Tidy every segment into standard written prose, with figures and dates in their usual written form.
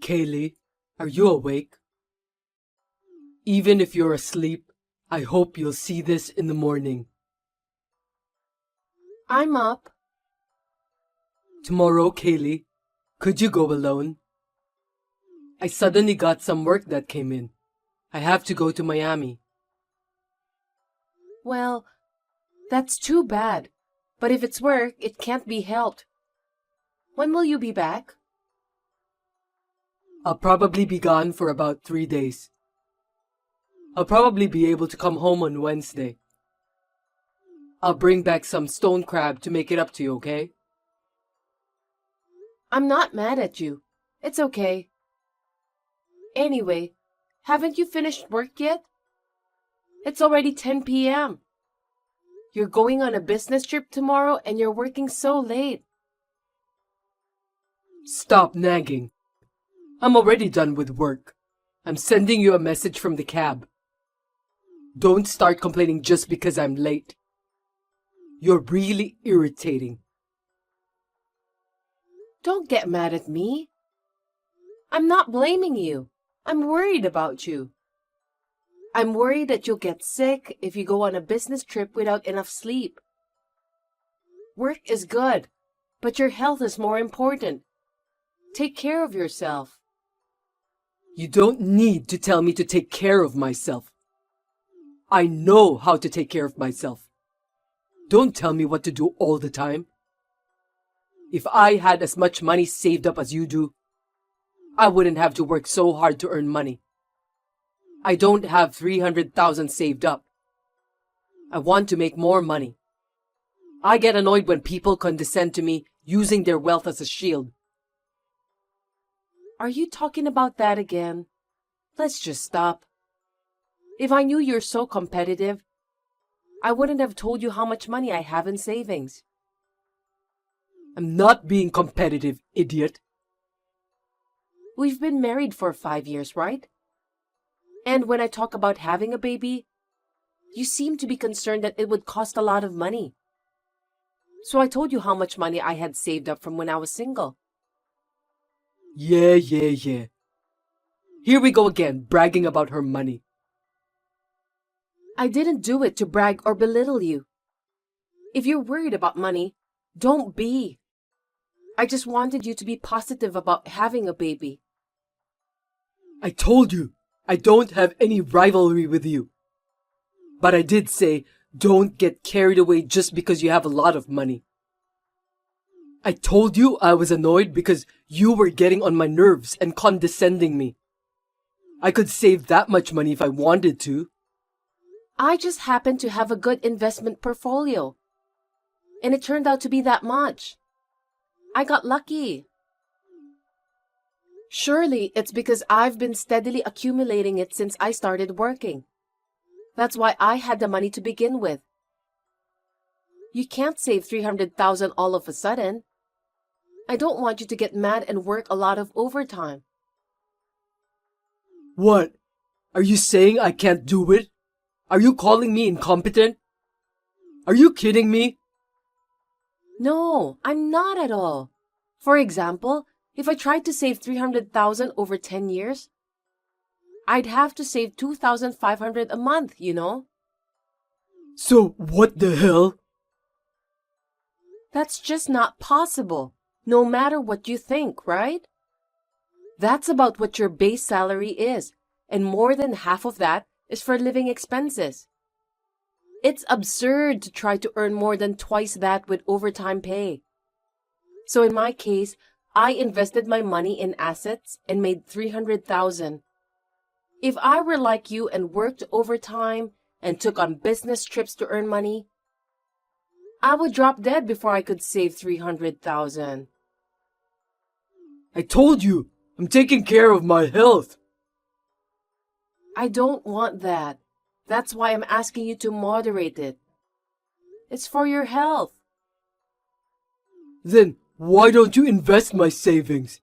Kaylee, are you awake? Even if you're asleep, I hope you'll see this in the morning. I'm up. Tomorrow, Kaylee, could you go alone? I suddenly got some work that came in. I have to go to Miami. Well, that's too bad. But if it's work, it can't be helped. When will you be back? I'll probably be gone for about 3 days. I'll probably be able to come home on Wednesday. I'll bring back some stone crab to make it up to you, okay? I'm not mad at you. It's okay. Anyway, haven't you finished work yet? It's already 10 p.m. You're going on a business trip tomorrow and you're working so late. Stop nagging. I'm already done with work. I'm sending you a message from the cab. Don't start complaining just because I'm late. You're really irritating. Don't get mad at me. I'm not blaming you. I'm worried about you. I'm worried that you'll get sick if you go on a business trip without enough sleep. Work is good, but your health is more important. Take care of yourself. You don't need to tell me to take care of myself. I know how to take care of myself. Don't tell me what to do all the time. If I had as much money saved up as you do, I wouldn't have to work so hard to earn money. I don't have 300,000 saved up. I want to make more money. I get annoyed when people condescend to me using their wealth as a shield. Are you talking about that again? Let's just stop. If I knew you're so competitive, I wouldn't have told you how much money I have in savings. I'm not being competitive, idiot. We've been married for 5 years, right? And when I talk about having a baby, you seem to be concerned that it would cost a lot of money. So I told you how much money I had saved up from when I was single. Yeah. Here we go again, bragging about her money. I didn't do it to brag or belittle you. If you're worried about money, don't be. I just wanted you to be positive about having a baby. I told you, I don't have any rivalry with you. But I did say, don't get carried away just because you have a lot of money. I told you I was annoyed because you were getting on my nerves and condescending me. I could save that much money if I wanted to. I just happened to have a good investment portfolio. And it turned out to be that much. I got lucky. Surely it's because I've been steadily accumulating it since I started working. That's why I had the money to begin with. You can't save 300,000 all of a sudden. I don't want you to get mad and work a lot of overtime. What? Are you saying I can't do it? Are you calling me incompetent? Are you kidding me? No, I'm not at all. For example, if I tried to save 300,000 over 10 years, I'd have to save 2,500 a month, you know? So what the hell? That's just not possible, no matter what you think, right? That's about what your base salary is, and more than half of that is for living expenses. It's absurd to try to earn more than twice that with overtime pay. So in my case, I invested my money in assets and made 300,000. If I were like you and worked overtime and took on business trips to earn money, I would drop dead before I could save 300,000. I told you, I'm taking care of my health. I don't want that. That's why I'm asking you to moderate it. It's for your health. Then why don't you invest my savings?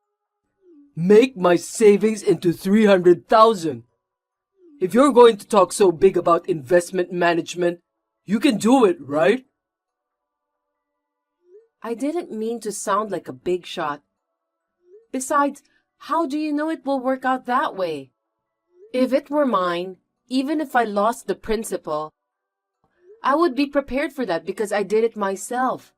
Make my savings into 300,000. If you're going to talk so big about investment management, you can do it, right? I didn't mean to sound like a big shot. Besides, How do you know it will work out that way? If it were mine, even if I lost the principal, I would be prepared for that because I did it myself.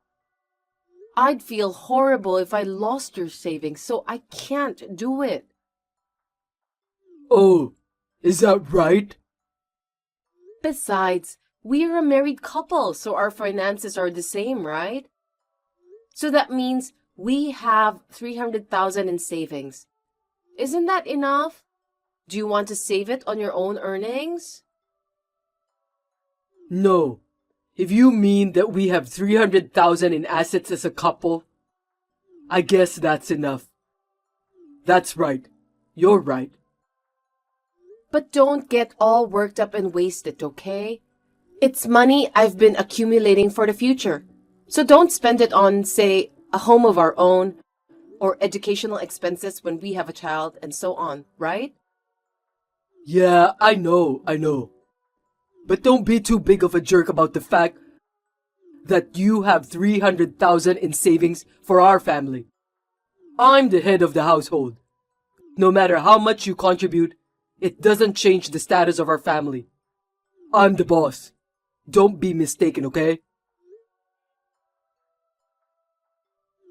I'd feel horrible if I lost your savings, so I can't do it. Oh, is that right? Besides, we're a married couple, so our finances are the same, right? So that means we have 300,000 in savings. Isn't that enough? Do you want to save it on your own earnings? No. If you mean that we have 300,000 in assets as a couple, I guess that's enough. That's right. You're right. But don't get all worked up and waste it, okay? It's money I've been accumulating for the future. So don't spend it on, say, a home of our own, or educational expenses when we have a child, and so on, right? Yeah, I know. But don't be too big of a jerk about the fact that you have 300,000 in savings for our family. I'm the head of the household. No matter how much you contribute, it doesn't change the status of our family. I'm the boss. Don't be mistaken, okay?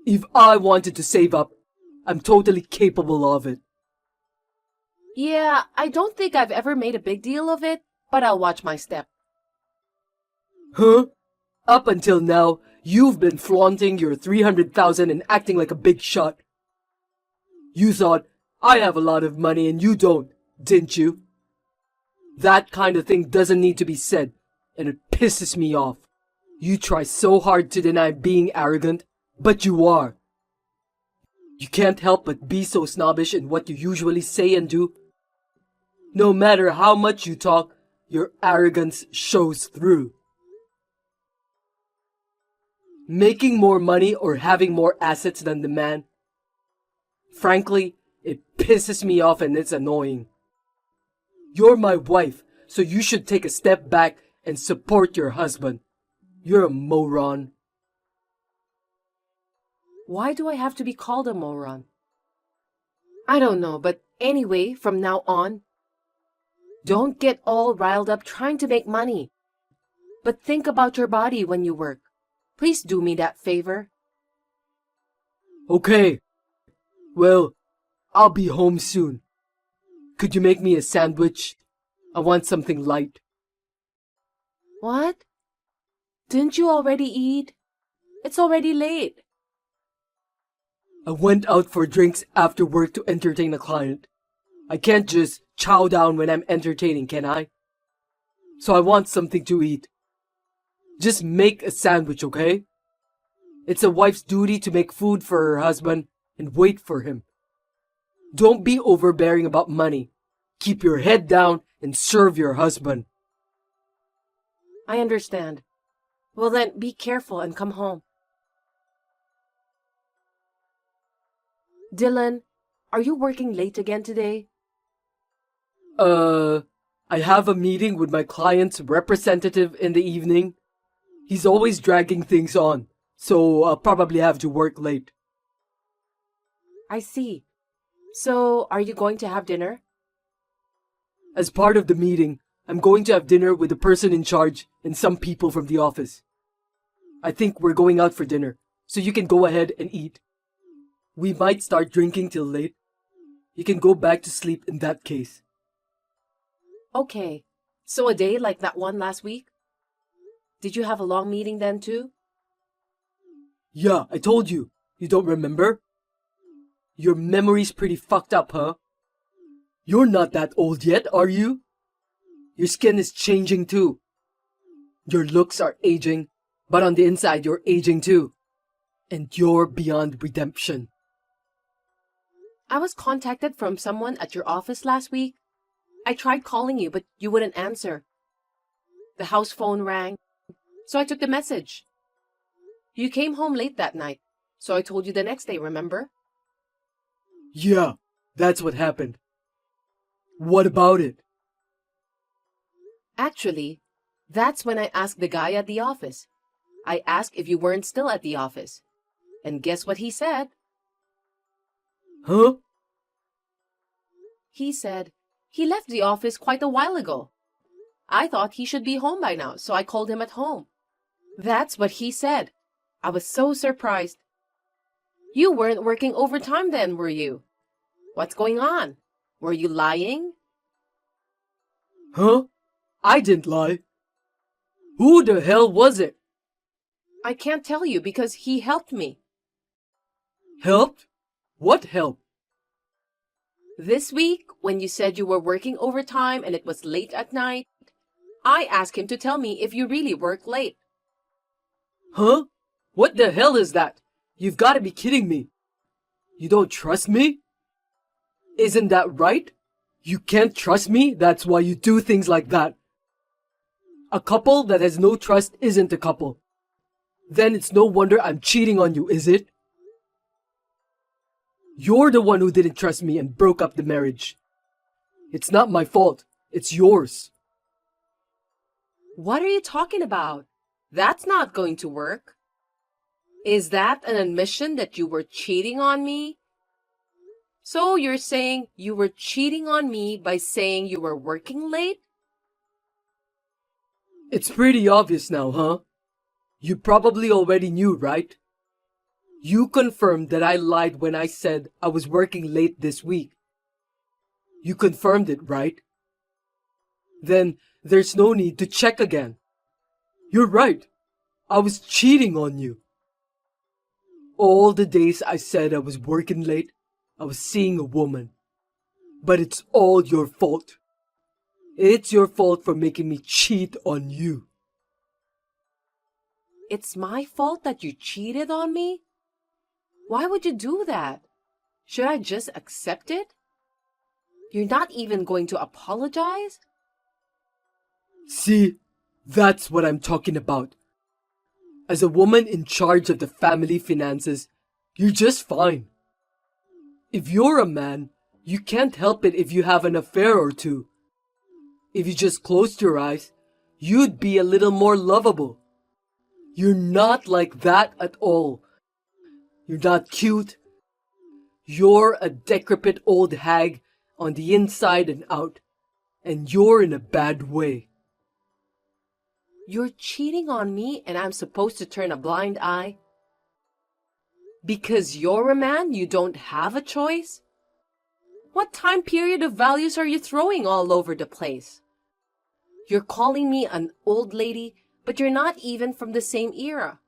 If I wanted to save up, I'm totally capable of it. Yeah, I don't think I've ever made a big deal of it, but I'll watch my step. Huh? Up until now, you've been flaunting your 300,000 and acting like a big shot. You thought, I have a lot of money and you don't, didn't you? That kind of thing doesn't need to be said, and it pisses me off. You try so hard to deny being arrogant, but you are. You can't help but be so snobbish in what you usually say and do. No matter how much you talk, your arrogance shows through. Making more money or having more assets than the man? Frankly, it pisses me off and it's annoying. You're my wife, so you should take a step back and support your husband. You're a moron. Why do I have to be called a moron? I don't know, but anyway, from now on, don't get all riled up trying to make money. But think about your body when you work. Please do me that favor. Okay. Well, I'll be home soon. Could you make me a sandwich? I want something light. What? Didn't you already eat? It's already late. I went out for drinks after work to entertain a client. I can't just chow down when I'm entertaining, can I? So I want something to eat. Just make a sandwich, okay? It's a wife's duty to make food for her husband and wait for him. Don't be overbearing about money. Keep your head down and serve your husband. I understand. Well then, be careful and come home. Dylan, are you working late again today? I have a meeting with my client's representative in the evening. He's always dragging things on, so I'll probably have to work late. I see. So, are you going to have dinner? As part of the meeting, I'm going to have dinner with the person in charge and some people from the office. I think we're going out for dinner, so you can go ahead and eat. We might start drinking till late. You can go back to sleep in that case. Okay. So a day like that one last week? Did you have a long meeting then too? Yeah, I told you. You don't remember? Your memory's pretty fucked up, huh? You're not that old yet, are you? Your skin is changing too. Your looks are aging, but on the inside you're aging too. And you're beyond redemption. I was contacted from someone at your office last week. I tried calling you, but you wouldn't answer. The house phone rang, so I took the message. You came home late that night, so I told you the next day, remember? Yeah, that's what happened. What about it? Actually, that's when I asked the guy at the office. I asked if you weren't still at the office. And guess what he said? Huh? He said he left the office quite a while ago. I thought he should be home by now, so I called him at home. That's what he said. I was so surprised. You weren't working overtime then, were you? What's going on? Were you lying? Huh? I didn't lie. Who the hell was it? I can't tell you because he helped me. Helped? What help? This week, when you said you were working overtime and it was late at night, I asked him to tell me if you really work late. Huh? What the hell is that? You've got to be kidding me. You don't trust me? Isn't that right? You can't trust me, that's why you do things like that. A couple that has no trust isn't a couple. Then it's no wonder I'm cheating on you, is it? You're the one who didn't trust me and broke up the marriage. It's not my fault. It's yours. What are you talking about? That's not going to work. Is that an admission that you were cheating on me? So you're saying you were cheating on me by saying you were working late? It's pretty obvious now, huh? You probably already knew, right? You confirmed that I lied when I said I was working late this week. You confirmed it, right? Then there's no need to check again. You're right. I was cheating on you. All the days I said I was working late, I was seeing a woman. But it's all your fault. It's your fault for making me cheat on you. It's my fault that you cheated on me? Why would you do that? Should I just accept it? You're not even going to apologize? See, that's what I'm talking about. As a woman in charge of the family finances, you're just fine. If you're a man, you can't help it if you have an affair or two. If you just closed your eyes, you'd be a little more lovable. You're not like that at all. You're not cute. You're a decrepit old hag on the inside and out. And you're in a bad way. You're cheating on me and I'm supposed to turn a blind eye? Because you're a man, you don't have a choice? What time period of values are you throwing all over the place? You're calling me an old lady, but you're not even from the same era.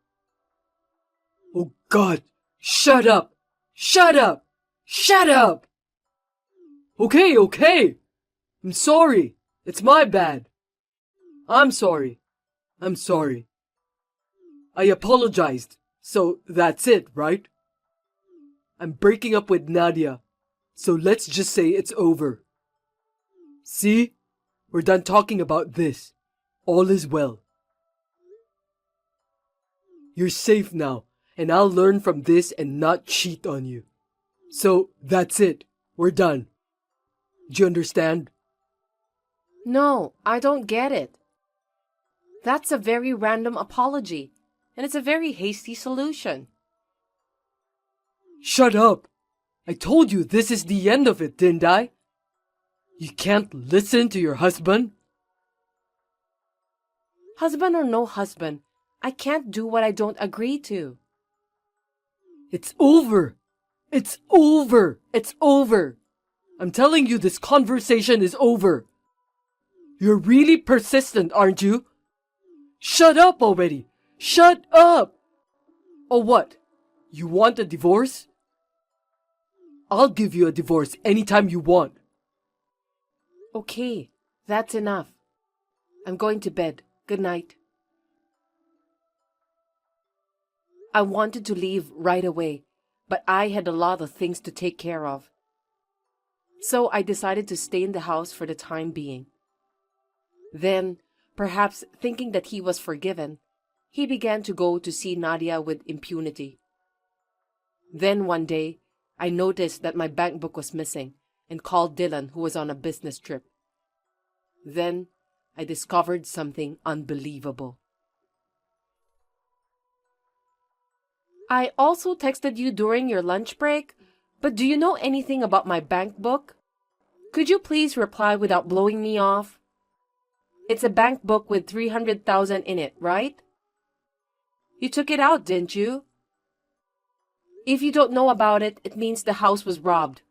Oh God, shut up! Shut up! Shut up! Okay. I'm sorry. It's my bad. I'm sorry. I apologized. So that's it, right? I'm breaking up with Nadia. So let's just say it's over. See? We're done talking about this. All is well. You're safe now, and I'll learn from this and not cheat on you. So that's it. We're done. Do you understand? No, I don't get it. That's a very random apology, and it's a very hasty solution. Shut up! I told you this is the end of it, didn't I? You can't listen to your husband? Husband or no husband, I can't do what I don't agree to. It's over! It's over! It's over! I'm telling you this conversation is over! You're really persistent, aren't you? Shut up already! Shut up! Oh what? You want a divorce? I'll give you a divorce anytime you want. Okay, that's enough. I'm going to bed. Good night. I wanted to leave right away, but I had a lot of things to take care of. So I decided to stay in the house for the time being. Then, perhaps thinking that he was forgiven, he began to go to see Nadia with impunity. Then one day, I noticed that my bank book was missing and called Dylan, who was on a business trip. Then, I discovered something unbelievable. I also texted you during your lunch break, but do you know anything about my bank book? Could you please reply without blowing me off? It's a bank book with 300,000 in it, right? You took it out, didn't you? If you don't know about it, it means the house was robbed.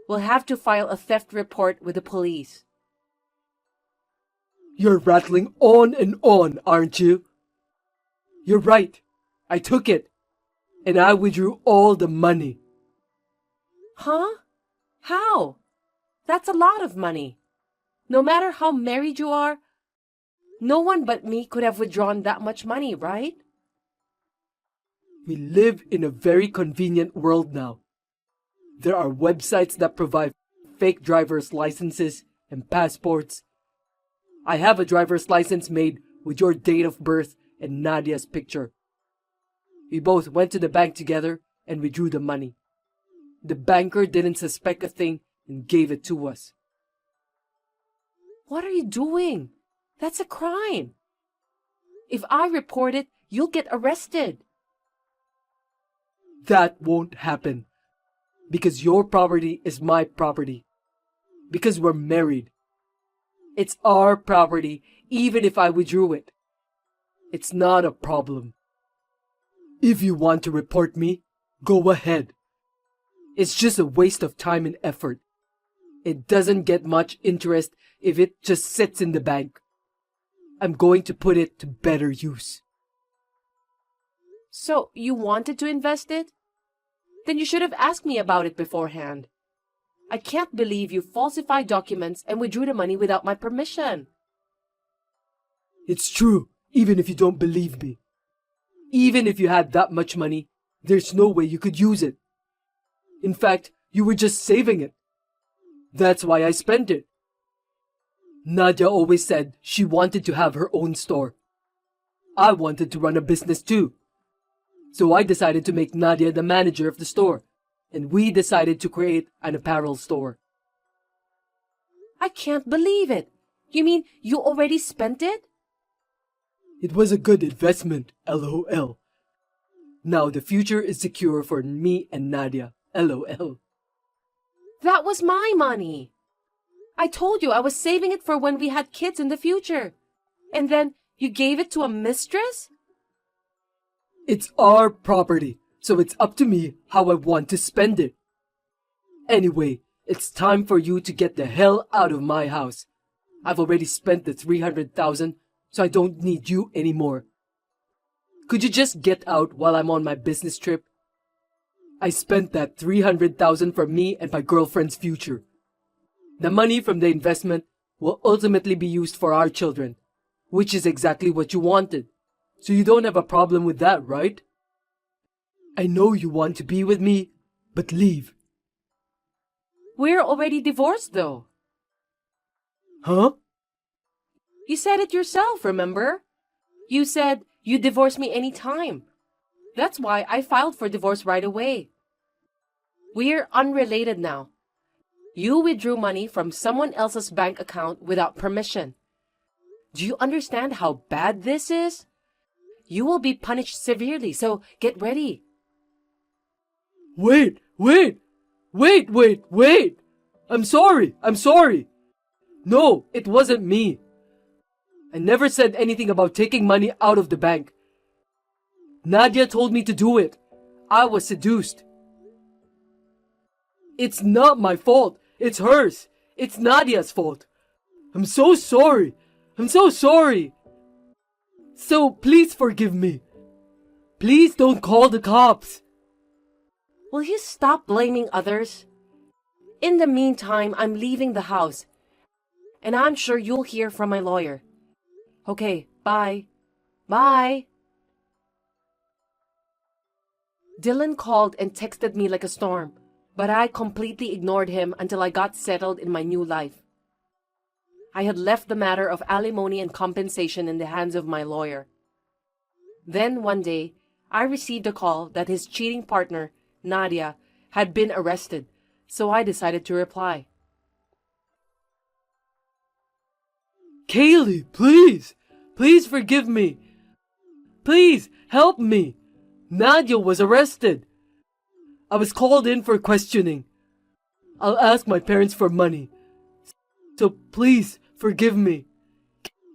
We'll have to file a theft report with the police. You're rattling on and on, aren't you? You're right. I took it. And I withdrew all the money. Huh? How? That's a lot of money. No matter how married you are, no one but me could have withdrawn that much money, right? We live in a very convenient world now. There are websites that provide fake driver's licenses and passports. I have a driver's license made with your date of birth and Nadia's picture. We both went to the bank together and withdrew the money. The banker didn't suspect a thing and gave it to us. What are you doing? That's a crime. If I report it, you'll get arrested. That won't happen. Because your property is my property. Because we're married. It's our property, even if I withdrew it. It's not a problem. If you want to report me, go ahead. It's just a waste of time and effort. It doesn't get much interest if it just sits in the bank. I'm going to put it to better use. So, you wanted to invest it? Then you should have asked me about it beforehand. I can't believe you falsified documents and withdrew the money without my permission. It's true, even if you don't believe me. Even if you had that much money, there's no way you could use it. In fact, you were just saving it. That's why I spent it. Nadia always said she wanted to have her own store. I wanted to run a business too. So I decided to make Nadia the manager of the store, and we decided to create an apparel store. I can't believe it. You mean you already spent it? It was a good investment, LOL. Now the future is secure for me and Nadia, LOL. That was my money. I told you I was saving it for when we had kids in the future. And then you gave it to a mistress? It's our property, so it's up to me how I want to spend it. Anyway, it's time for you to get the hell out of my house. I've already spent the 300,000, so I don't need you anymore. Could you just get out while I'm on my business trip? I spent that 300,000 for me and my girlfriend's future. The money from the investment will ultimately be used for our children, which is exactly what you wanted. So you don't have a problem with that, right? I know you want to be with me, but leave. We're already divorced, though. Huh? You said it yourself, remember? You said you'd divorce me any time. That's why I filed for divorce right away. We're unrelated now. You withdrew money from someone else's bank account without permission. Do you understand how bad this is? You will be punished severely, so get ready. Wait! I'm sorry! No, it wasn't me. I never said anything about taking money out of the bank. Nadia told me to do it. I was seduced. It's not my fault. It's hers. It's Nadia's fault. I'm so sorry. So please forgive me. Please don't call the cops. Will you stop blaming others? In the meantime, I'm leaving the house. And I'm sure you'll hear from my lawyer. Okay, bye. Bye. Dylan called and texted me like a storm, but I completely ignored him until I got settled in my new life. I had left the matter of alimony and compensation in the hands of my lawyer. Then one day, I received a call that his cheating partner, Nadia, had been arrested, so I decided to reply. Kaylee, please! Please forgive me! Please, help me! Nadia was arrested! I was called in for questioning. I'll ask my parents for money. So please forgive me.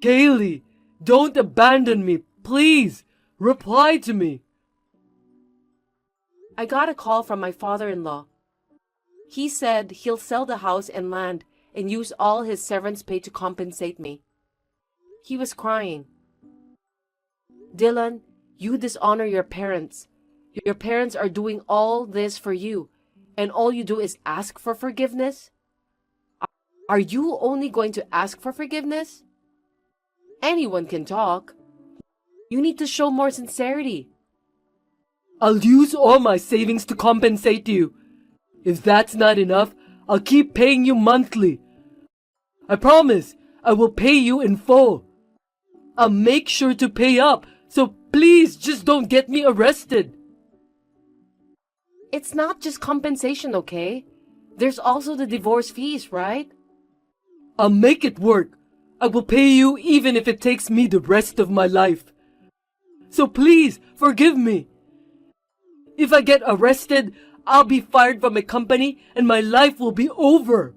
Kaylee, don't abandon me. Please, reply to me. I got a call from my father-in-law. He said he'll sell the house and land and use all his severance pay to compensate me. He was crying. Dylan, you dishonor your parents. Your parents are doing all this for you, and all you do is ask for forgiveness? Are you only going to ask for forgiveness? Anyone can talk. You need to show more sincerity. I'll use all my savings to compensate you. If that's not enough, I'll keep paying you monthly. I promise I will pay you in full. I'll make sure to pay up, so please just don't get me arrested. It's not just compensation, okay? There's also the divorce fees, right? I'll make it work. I will pay you even if it takes me the rest of my life. So please, forgive me. If I get arrested, I'll be fired from my company and my life will be over.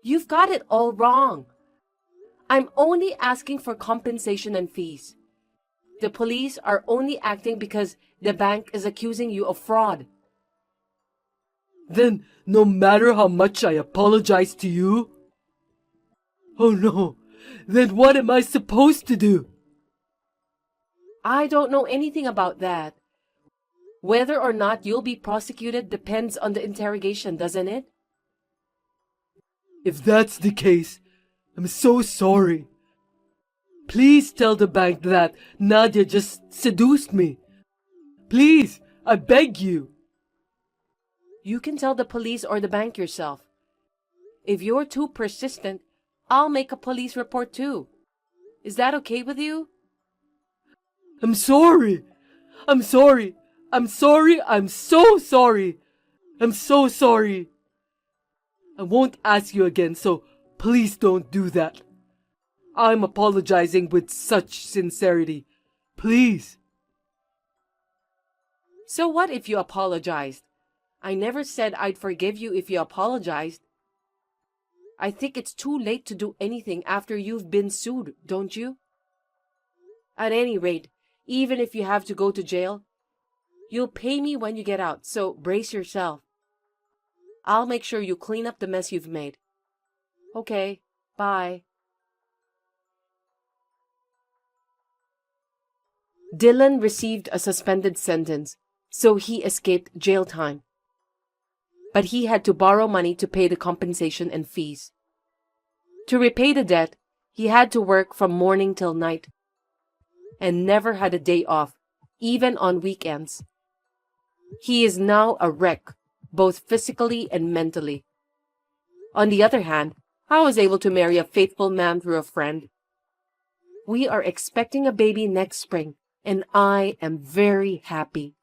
You've got it all wrong. I'm only asking for compensation and fees. The police are only acting because the bank is accusing you of fraud. Then, no matter how much I apologize to you? Oh no, then what am I supposed to do? I don't know anything about that. Whether or not you'll be prosecuted depends on the interrogation, doesn't it? If that's the case, I'm so sorry. Please tell the bank that Nadia just seduced me. Please, I beg you. You can tell the police or the bank yourself. If you're too persistent, I'll make a police report too. Is that okay with you? I'm sorry. I'm sorry. I'm sorry. I'm so sorry. I'm so sorry. I won't ask you again, so please don't do that. I'm apologizing with such sincerity. Please. So what if you apologized? I never said I'd forgive you if you apologized. I think it's too late to do anything after you've been sued, don't you? At any rate, even if you have to go to jail, you'll pay me when you get out, so brace yourself. I'll make sure you clean up the mess you've made. Okay, bye. Dylan received a suspended sentence, so he escaped jail time. But he had to borrow money to pay the compensation and fees. To repay the debt, he had to work from morning till night, and never had a day off, even on weekends. He is now a wreck, both physically and mentally. On the other hand, I was able to marry a faithful man through a friend. We are expecting a baby next spring, and I am very happy.